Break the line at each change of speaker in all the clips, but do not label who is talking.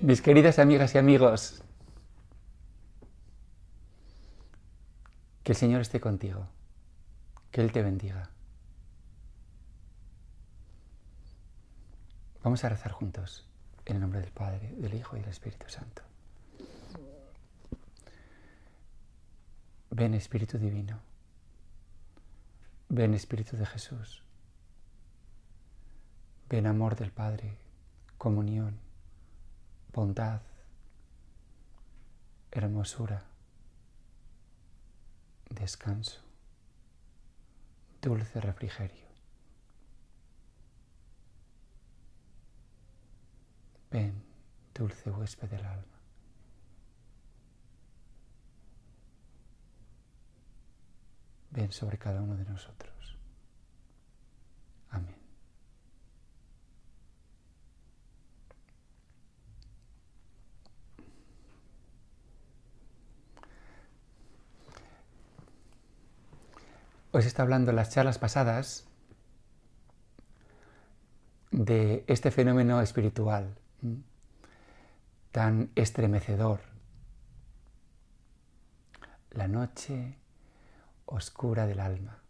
Mis queridas amigas y amigos, que el Señor esté contigo, que Él te bendiga. Vamos a rezar juntos, en el nombre del Padre, del Hijo y del Espíritu Santo. Ven Espíritu Divino, ven Espíritu de Jesús, ven amor del Padre, comunión, bondad, hermosura, descanso, dulce refrigerio. Ven, dulce huésped del alma. Ven sobre cada uno de nosotros. Amén. Os está hablando en las charlas pasadas de este fenómeno espiritual tan estremecedor. La noche oscura del alma.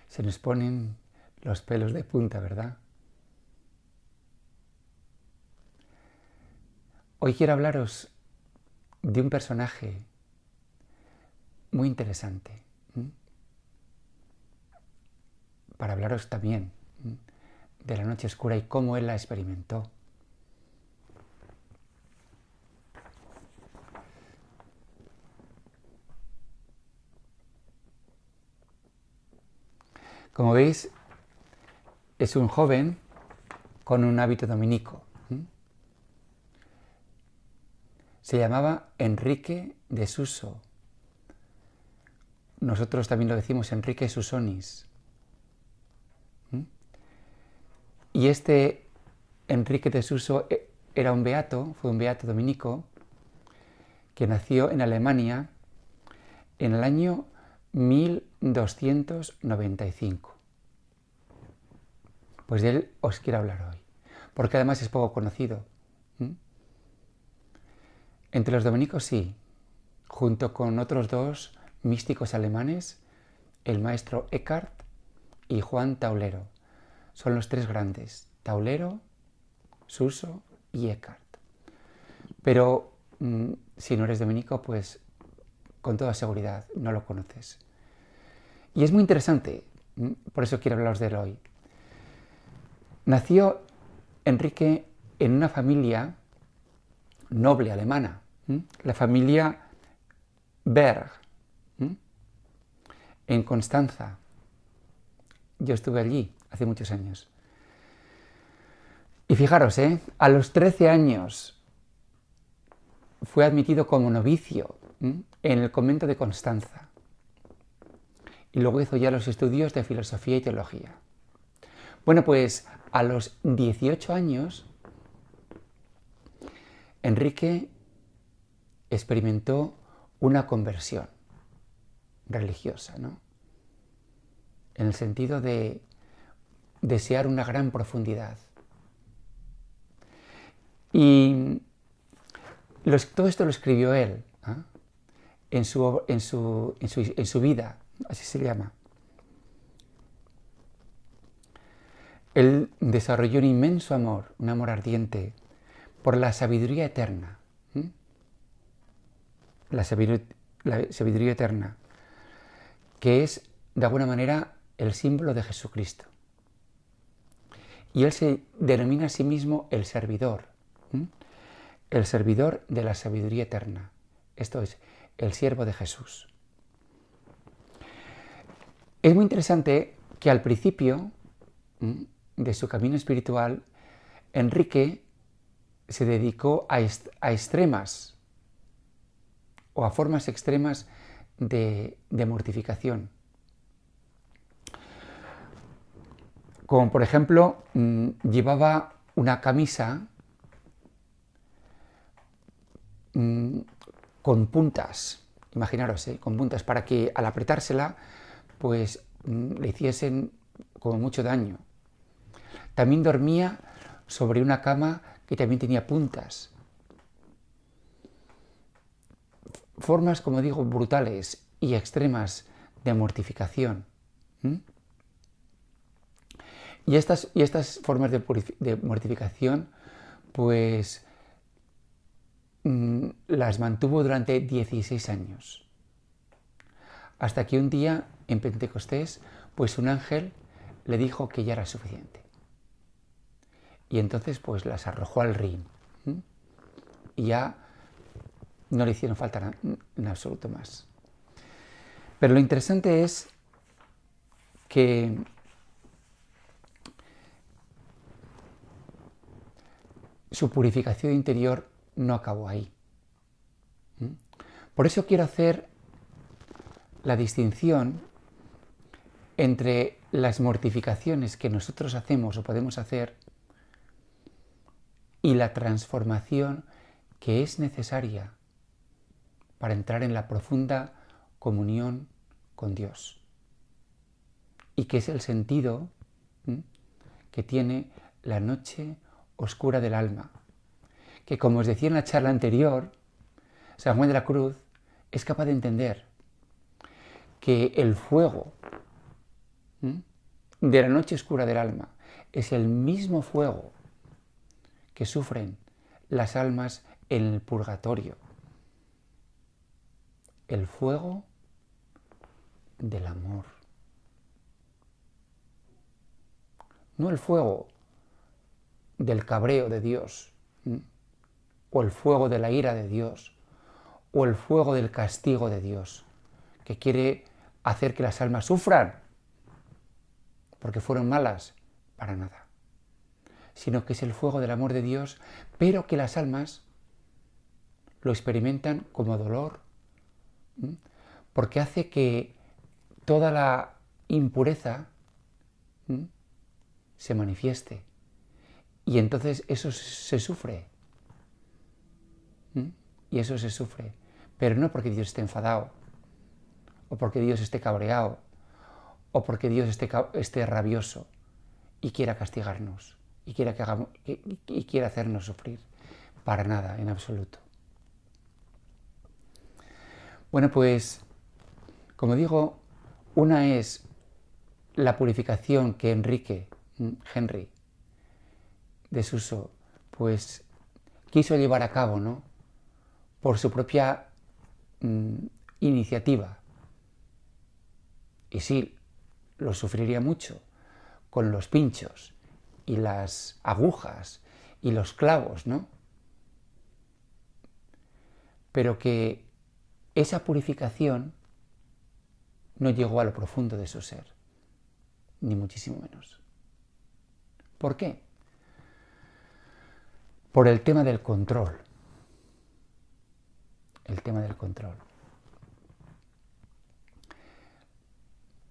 Se nos ponen los pelos de punta, ¿verdad? Hoy quiero hablaros de un personaje muy interesante, para hablaros también de la noche oscura y cómo él la experimentó. Como veis, es un joven con un hábito dominico. Se llamaba Enrique de Suso. Nosotros también lo decimos Enrique Susonis. Y este Enrique de Suso era un beato, fue un beato dominico, que nació en Alemania en el año 1295. Pues de él os quiero hablar hoy, porque además es poco conocido. Entre los dominicos sí, junto con otros dos místicos alemanes, el maestro Eckhart y Juan Taulero. Son los tres grandes, Taulero, Suso y Eckhart. Pero si no eres dominico, pues con toda seguridad no lo conoces. Y es muy interesante, por eso quiero hablaros de él hoy. Nació Enrique en una familia noble alemana, la familia Berg, en Constanza. Yo estuve allí hace muchos años. Y fijaros, a los 13 años fue admitido como novicio en el convento de Constanza. Y luego hizo ya los estudios de filosofía y teología. Bueno, pues a los 18 años, Enrique experimentó una conversión religiosa, ¿no? En el sentido de desear una gran profundidad. Y todo esto lo escribió él, en su vida, así se llama. Él desarrolló un inmenso amor, un amor ardiente, por la sabiduría eterna. La sabiduría eterna, que es, de alguna manera, el símbolo de Jesucristo. Y él se denomina a sí mismo el servidor de la sabiduría eterna. Esto es, el siervo de Jesús. Es muy interesante que al principio de su camino espiritual, Enrique se dedicó a extremas o a formas extremas de mortificación. Como por ejemplo, llevaba una camisa con puntas, imaginaros, con puntas, para que al apretársela, pues le hiciesen como mucho daño. También dormía sobre una cama que también tenía puntas, formas, como digo, brutales y extremas de mortificación. Y estas formas de mortificación, pues las mantuvo durante 16 años. Hasta que un día, en Pentecostés, pues un ángel le dijo que ya era suficiente. Y entonces pues las arrojó al Rin. Y ya no le hicieron falta en absoluto más. Pero lo interesante es que su purificación interior no acabó ahí. Por eso quiero hacer la distinción entre las mortificaciones que nosotros hacemos o podemos hacer y la transformación que es necesaria para entrar en la profunda comunión con Dios. Y que es el sentido que tiene la noche oscura del alma. Que, como os decía en la charla anterior, San Juan de la Cruz es capaz de entender que el fuego de la noche oscura del alma es el mismo fuego que sufren las almas en el purgatorio. El fuego del amor. No el fuego del cabreo de Dios, o el fuego de la ira de Dios, o el fuego del castigo de Dios, que quiere hacer que las almas sufran, porque fueron malas, para nada. Sino que es el fuego del amor de Dios, pero que las almas lo experimentan como dolor, porque hace que toda la impureza se manifieste. Y entonces eso se sufre. Y eso se sufre. Pero no porque Dios esté enfadado, o porque Dios esté cabreado, o porque Dios esté rabioso y quiera castigarnos, y quiera hacernos sufrir. Para nada, en absoluto. Bueno, pues, como digo, una es la purificación que Henry de Suso, pues quiso llevar a cabo, ¿no? Por su propia iniciativa. Y sí, lo sufriría mucho con los pinchos y las agujas y los clavos, ¿no? Pero que esa purificación no llegó a lo profundo de su ser, ni muchísimo menos. ¿Por qué? Por el tema del control. El tema del control.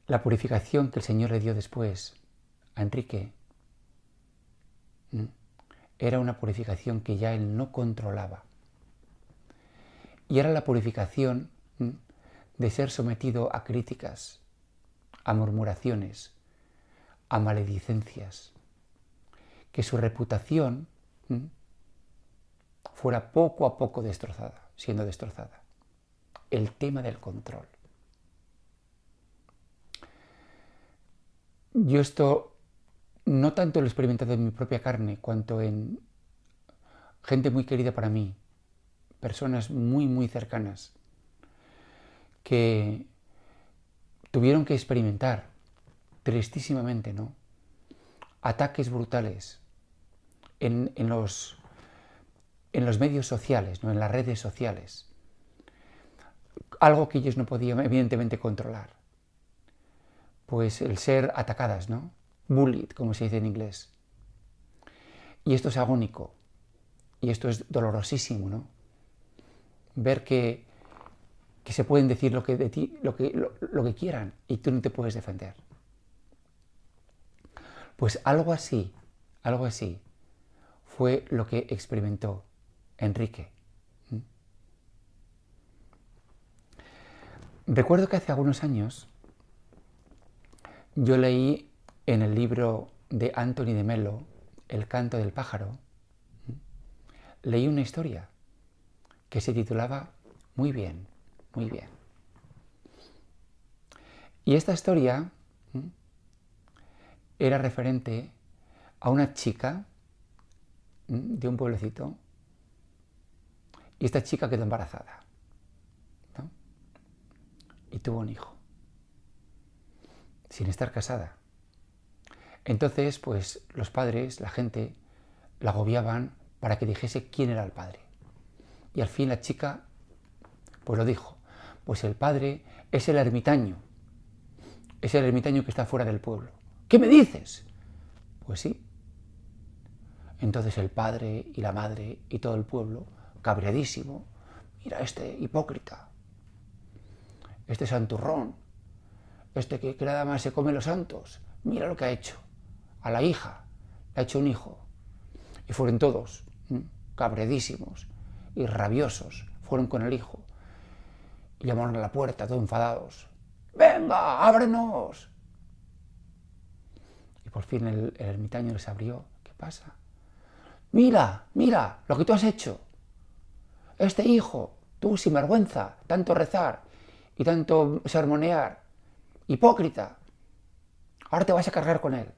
La purificación que el Señor le dio después a Enrique era una purificación que ya él no controlaba. Y era la purificación de ser sometido a críticas, a murmuraciones, a maledicencias. Que su reputación fuera poco a poco siendo destrozada. El tema del control. Yo esto no tanto lo he experimentado en mi propia carne, cuanto en gente muy querida para mí, personas muy, muy cercanas, que tuvieron que experimentar, tristísimamente, ¿no?, ataques brutales en los medios sociales, ¿no?, en las redes sociales. Algo que ellos no podían, evidentemente, controlar. Pues el ser atacadas, ¿no? Bullied, como se dice en inglés. Y esto es agónico. Y esto es dolorosísimo, ¿no? Ver que se pueden decir lo que quieran y tú no te puedes defender. Pues algo así fue lo que experimentó Enrique. Recuerdo que hace algunos años yo leí en el libro de Anthony de Melo, El canto del pájaro, leí una historia que se titulaba muy bien, Muy bien. Y esta historia era referente a una chica de un pueblecito, y esta chica quedó embarazada, ¿no? Y tuvo un hijo, sin estar casada. Entonces, pues los padres, la gente, la agobiaban para que dijese quién era el padre. Y al fin la chica, pues lo dijo, pues el padre es el ermitaño que está fuera del pueblo. ¿Qué me dices? Pues sí. Entonces el padre y la madre y todo el pueblo, cabreadísimo, mira este hipócrita, este santurrón, este que nada más se come los santos, mira lo que ha hecho. A la hija le ha hecho un hijo. Y fueron todos cabreadísimos y rabiosos, fueron con el hijo y llamaron a la puerta, todos enfadados. ¡Venga, ábrenos! Y por fin el ermitaño les abrió. ¿Qué pasa? Mira, mira lo que tú has hecho. Este hijo, tú sinvergüenza, tanto rezar y tanto sermonear, hipócrita, ahora te vas a cargar con él.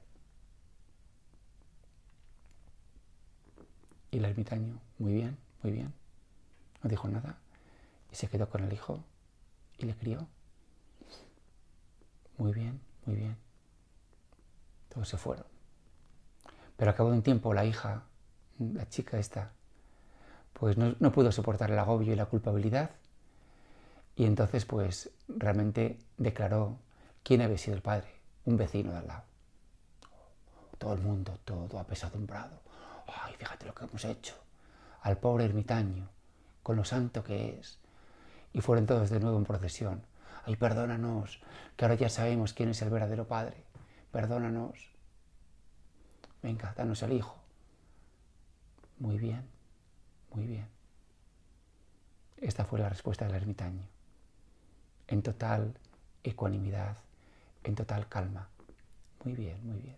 Y el ermitaño, muy bien, no dijo nada y se quedó con el hijo y le crió. Muy bien. Todos se fueron. Pero al cabo de un tiempo la hija, la chica esta, pues no pudo soportar el agobio y la culpabilidad, y entonces pues realmente declaró quién había sido el padre, un vecino de al lado. Todo el mundo, todo apesadumbrado. Ay, fíjate lo que hemos hecho al pobre ermitaño, con lo santo que es. Y fueron todos de nuevo en procesión. Ay, perdónanos, que ahora ya sabemos quién es el verdadero padre. Perdónanos. Venga, danos el hijo. Muy bien. Esta fue la respuesta del ermitaño. En total ecuanimidad, en total calma. Muy bien.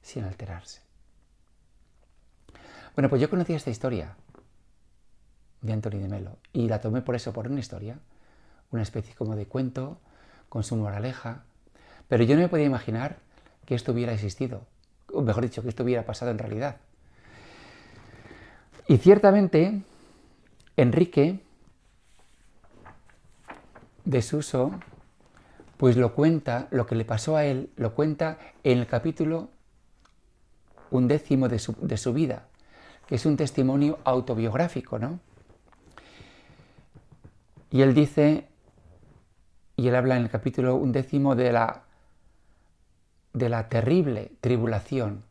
Sin alterarse. Bueno, pues yo conocía esta historia de Antoni de Melo y la tomé por eso, por una historia, una especie como de cuento con su moraleja, pero yo no me podía imaginar que esto hubiera existido, o mejor dicho, que esto hubiera pasado en realidad. Y ciertamente, Enrique de Suso, pues lo cuenta, lo que le pasó a él, lo cuenta en el capítulo 11 de su vida, que es un testimonio autobiográfico, ¿no? Y él dice, y él habla en el capítulo 11 de la terrible tribulación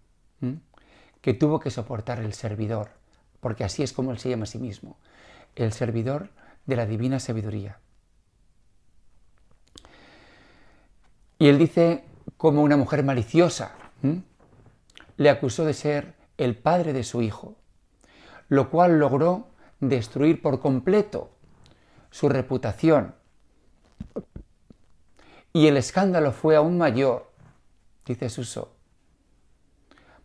que tuvo que soportar el servidor, porque así es como él se llama a sí mismo, el servidor de la divina sabiduría. Y él dice como una mujer maliciosa le acusó de ser el padre de su hijo, lo cual logró destruir por completo su reputación. Y el escándalo fue aún mayor, dice Suso,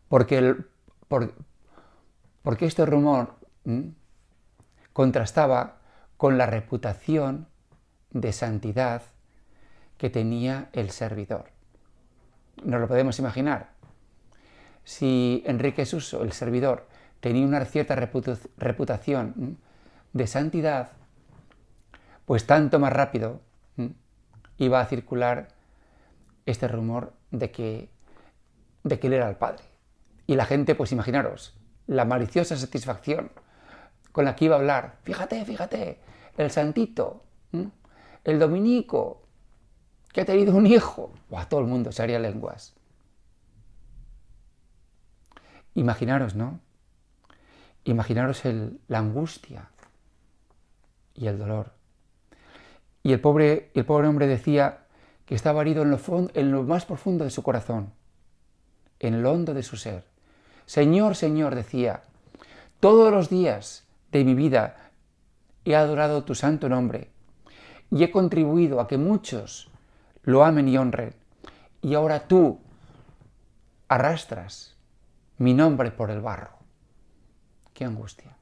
porque este rumor contrastaba con la reputación de santidad que tenía el servidor. ¿Nos lo podemos imaginar? Si Enrique Suso, el servidor, tenía una cierta reputación de santidad, pues tanto más rápido iba a circular este rumor de que él era el padre. Y la gente, pues imaginaros, la maliciosa satisfacción con la que iba a hablar. Fíjate, el santito, el dominico, que ha tenido un hijo. ¡Buah! Todo el mundo se haría lenguas. Imaginaros, ¿no? Imaginaros la angustia y el dolor. Y el pobre hombre decía que estaba herido en lo más profundo de su corazón, en lo hondo de su ser. Señor, decía, todos los días de mi vida he adorado tu santo nombre y he contribuido a que muchos lo amen y honren. Y ahora tú arrastras mi nombre por el barro. ¡Qué angustia!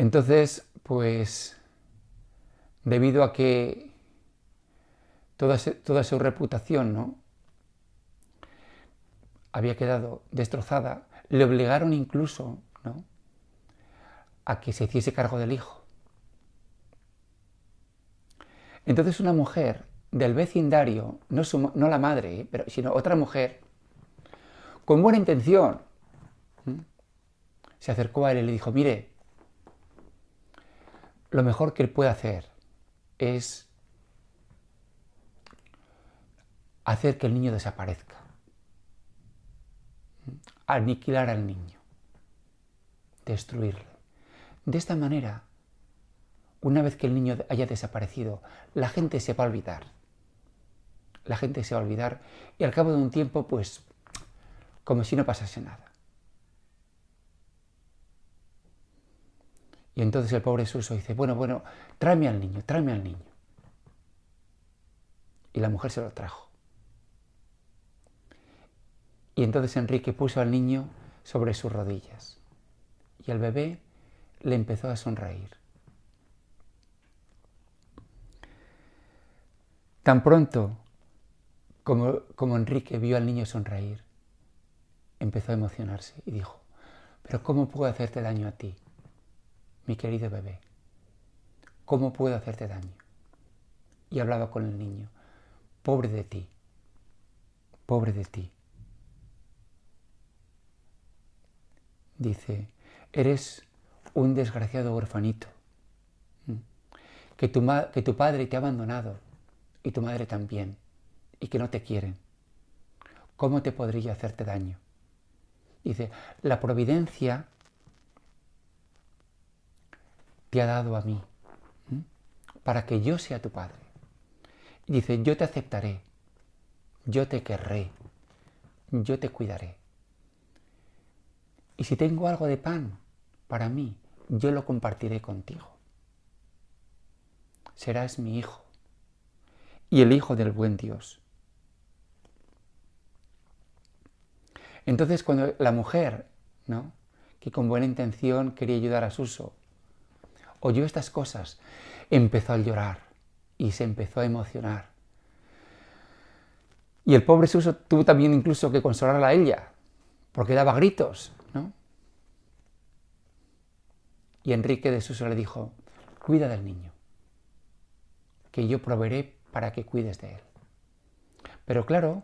Entonces, pues, debido a que toda su reputación, ¿no?, había quedado destrozada, le obligaron incluso, ¿no?, a que se hiciese cargo del hijo. Entonces una mujer del vecindario, no la madre, sino otra mujer, con buena intención, se acercó a él y le dijo: mire, lo mejor que él puede hacer es hacer que el niño desaparezca, aniquilar al niño, destruirle. De esta manera, una vez que el niño haya desaparecido, la gente se va a olvidar. La gente se va a olvidar y al cabo de un tiempo, pues, como si no pasase nada. Y entonces el pobre Suso dice: bueno, tráeme al niño, tráeme al niño. Y la mujer se lo trajo. Y entonces Enrique puso al niño sobre sus rodillas. Y el bebé le empezó a sonreír. Tan pronto como Enrique vio al niño sonreír, empezó a emocionarse y dijo: pero ¿cómo puedo hacerte daño a ti, mi querido bebé? ¿Cómo puedo hacerte daño? Y hablaba con el niño: pobre de ti, pobre de ti. Dice: eres un desgraciado huerfanito, que tu padre te ha abandonado y tu madre también, y que no te quieren. ¿Cómo te podría hacerte daño? Dice: la providencia te ha dado a mí, para que yo sea tu padre. Y dice: yo te aceptaré, yo te querré, yo te cuidaré. Y si tengo algo de pan para mí, yo lo compartiré contigo. Serás mi hijo y el hijo del buen Dios. Entonces, cuando la mujer, ¿no?, que con buena intención quería ayudar a Suso, oyó estas cosas, empezó a llorar y se empezó a emocionar. Y el pobre Suso tuvo también incluso que consolarla a ella, porque daba gritos, ¿no? Y Enrique de Suso le dijo: cuida del niño, que yo proveeré para que cuides de él. Pero claro,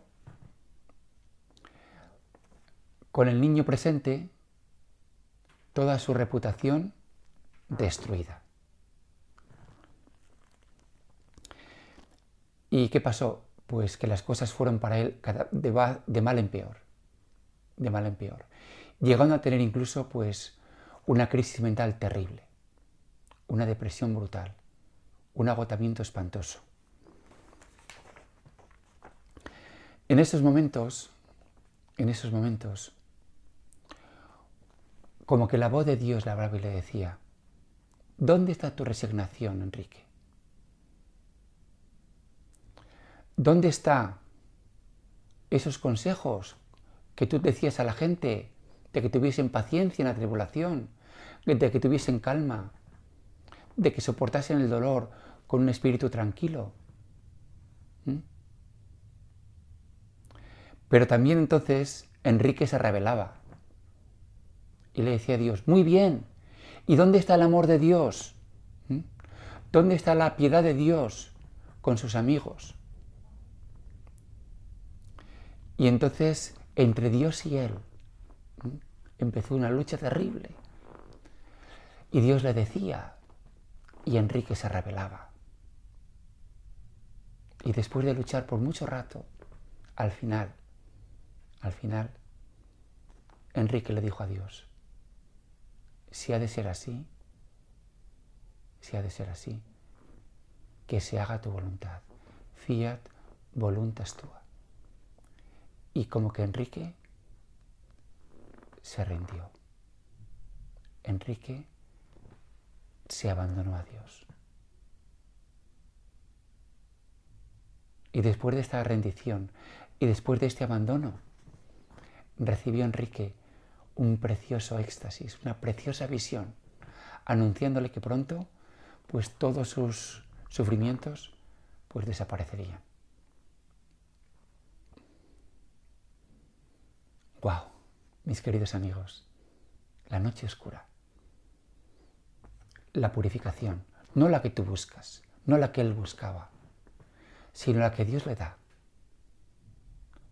con el niño presente, toda su reputación destruida. ¿Y qué pasó? Pues que las cosas fueron para él de mal en peor, de mal en peor, llegando a tener incluso, pues, una crisis mental terrible, una depresión brutal, un agotamiento espantoso. En esos momentos, como que la voz de Dios le hablaba y le decía: ¿dónde está tu resignación, Enrique? ¿Dónde están esos consejos que tú decías a la gente de que tuviesen paciencia en la tribulación, de que tuviesen calma, de que soportasen el dolor con un espíritu tranquilo? Pero también entonces Enrique se rebelaba y le decía a Dios: muy bien, ¿y dónde está el amor de Dios? ¿Dónde está la piedad de Dios con sus amigos? Y entonces, entre Dios y él, empezó una lucha terrible. Y Dios le decía, y Enrique se rebelaba. Y después de luchar por mucho rato, al final, Enrique le dijo a Dios: si ha de ser así, que se haga tu voluntad. Fiat voluntas tua. Y como que Enrique se rindió. Enrique se abandonó a Dios. Y después de esta rendición y después de este abandono, recibió Enrique un precioso éxtasis, una preciosa visión, anunciándole que pronto pues todos sus sufrimientos pues desaparecerían. ¡Wow! Mis queridos amigos, la noche oscura, la purificación, no la que tú buscas, no la que él buscaba, sino la que Dios le da,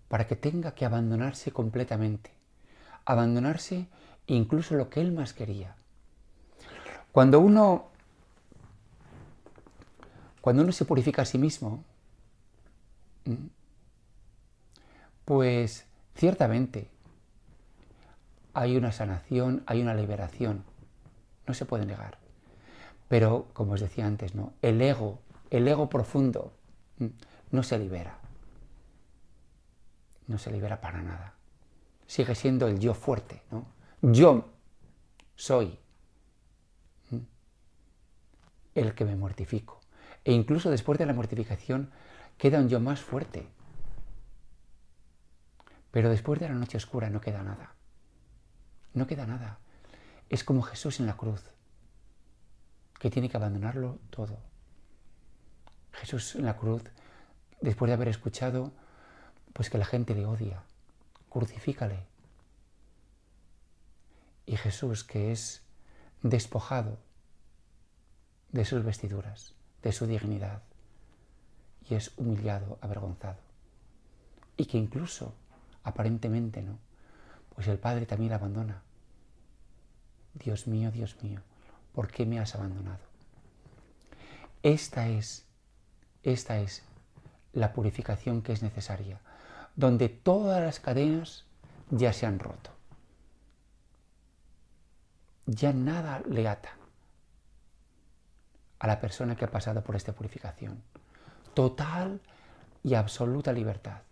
para que tenga que abandonarse completamente, abandonarse incluso lo que él más quería. Cuando uno se purifica a sí mismo, pues ciertamente hay una sanación, hay una liberación, no se puede negar. Pero, como os decía antes, ¿no? El ego profundo no se libera. No se libera para nada. Sigue siendo el yo fuerte, ¿no? Yo soy el que me mortifico. E incluso después de la mortificación queda un yo más fuerte. Pero después de la noche oscura no queda nada. No queda nada. Es como Jesús en la cruz, que tiene que abandonarlo todo. Jesús en la cruz, después de haber escuchado pues que la gente le odia, crucifícale. Y Jesús, que es despojado de sus vestiduras, de su dignidad, y es humillado, avergonzado. Y que incluso, aparentemente, ¿no? Pues el Padre también la abandona. Dios mío, ¿por qué me has abandonado? Esta es la purificación que es necesaria, donde todas las cadenas ya se han roto. Ya nada le ata a la persona que ha pasado por esta purificación. Total y absoluta libertad.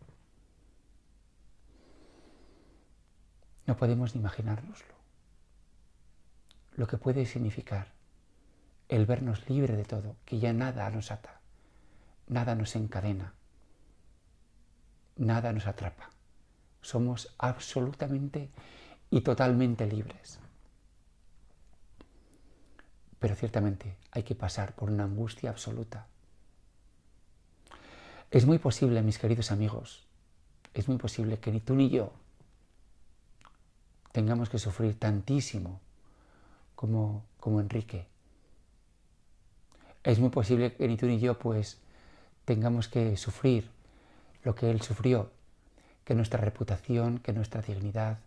No podemos ni imaginárnoslo. Lo que puede significar el vernos libre de todo, que ya nada nos ata, nada nos encadena, nada nos atrapa. Somos absolutamente y totalmente libres. Pero ciertamente hay que pasar por una angustia absoluta. Es muy posible, mis queridos amigos, es muy posible que ni tú ni yo tengamos que sufrir tantísimo como Enrique. Es muy posible que ni tú ni yo pues tengamos que sufrir lo que él sufrió, que nuestra reputación, que nuestra dignidad,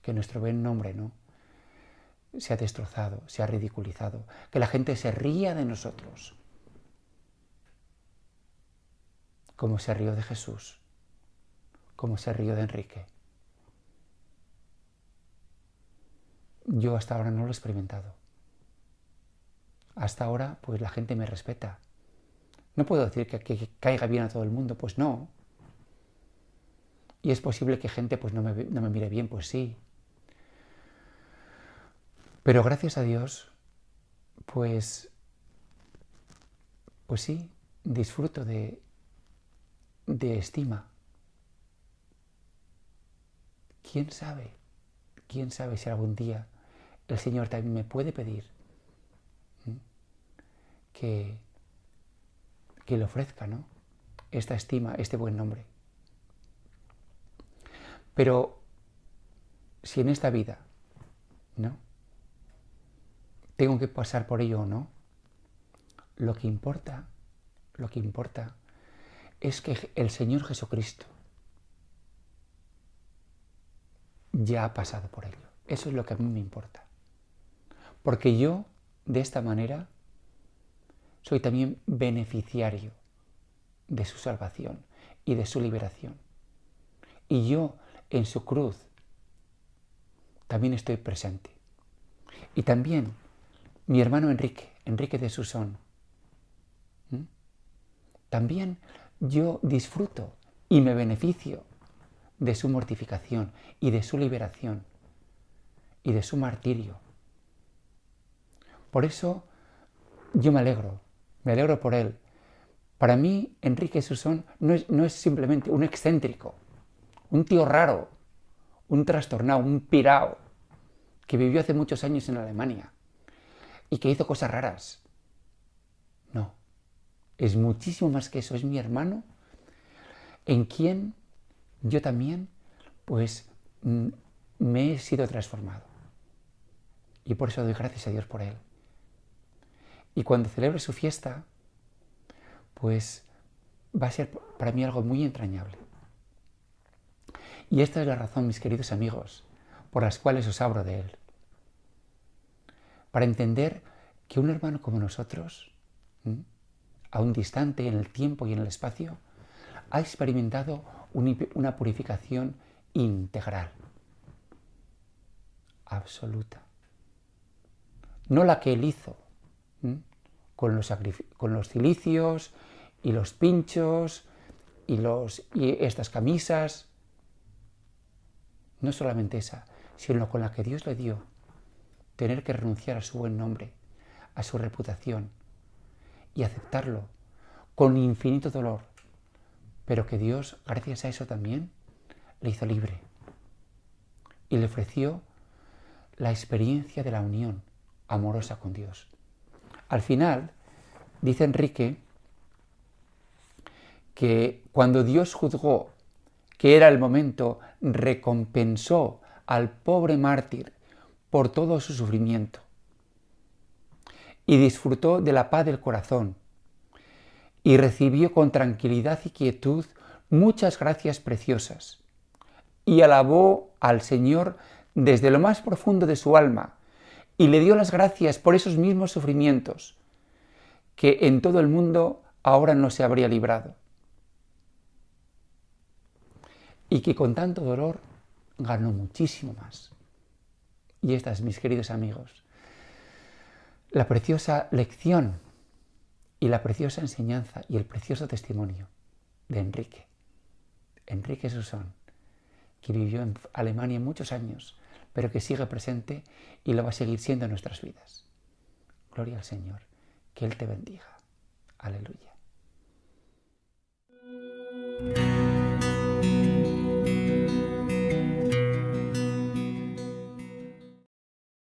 que nuestro buen nombre, ¿no?, se ha destrozado, se ha ridiculizado, que la gente se ría de nosotros, como se rió de Jesús, como se rió de Enrique. Yo hasta ahora no lo he experimentado. Hasta ahora, pues la gente me respeta. No puedo decir que caiga bien a todo el mundo, pues no. Y es posible que gente pues no me mire bien, pues sí. Pero gracias a Dios, pues sí, disfruto de estima. ¿Quién sabe? ¿Quién sabe si algún día el Señor también me puede pedir que le ofrezca, ¿no?, esta estima, este buen nombre? Pero si en esta vida, ¿no?, tengo que pasar por ello o no, lo que importa es que el Señor Jesucristo ya ha pasado por ello. Eso es lo que a mí me importa. Porque yo, de esta manera, soy también beneficiario de su salvación y de su liberación. Y yo, en su cruz, también estoy presente. Y también mi hermano Enrique de Susón, también yo disfruto y me beneficio de su mortificación y de su liberación y de su martirio. Por eso yo me alegro por él. Para mí, Enrique Susón no es simplemente un excéntrico, un tío raro, un trastornado, un pirao, que vivió hace muchos años en Alemania, y que hizo cosas raras. No, es muchísimo más que eso, es mi hermano en quien yo también pues me he sido transformado. Y por eso doy gracias a Dios por él. Y cuando celebre su fiesta, pues va a ser para mí algo muy entrañable. Y esta es la razón, mis queridos amigos, por las cuales os hablo de él. Para entender que un hermano como nosotros, aún distante en el tiempo y en el espacio, ha experimentado una purificación integral, absoluta. No la que él hizo, con los cilicios y los pinchos y estas camisas. No solamente esa, sino con la que Dios le dio, tener que renunciar a su buen nombre, a su reputación y aceptarlo con infinito dolor, pero que Dios, gracias a eso también, le hizo libre y le ofreció la experiencia de la unión amorosa con Dios. Al final, dice Enrique que cuando Dios juzgó que era el momento, recompensó al pobre mártir por todo su sufrimiento y disfrutó de la paz del corazón y recibió con tranquilidad y quietud muchas gracias preciosas y alabó al Señor desde lo más profundo de su alma y le dio las gracias por esos mismos sufrimientos que en todo el mundo ahora no se habría librado y que con tanto dolor ganó muchísimo más. Y esta es, mis queridos amigos, la preciosa lección y la preciosa enseñanza y el precioso testimonio de Enrique Susón, que vivió en Alemania muchos años, pero que sigue presente y lo va a seguir siendo en nuestras vidas. Gloria al Señor, que Él te bendiga. Aleluya.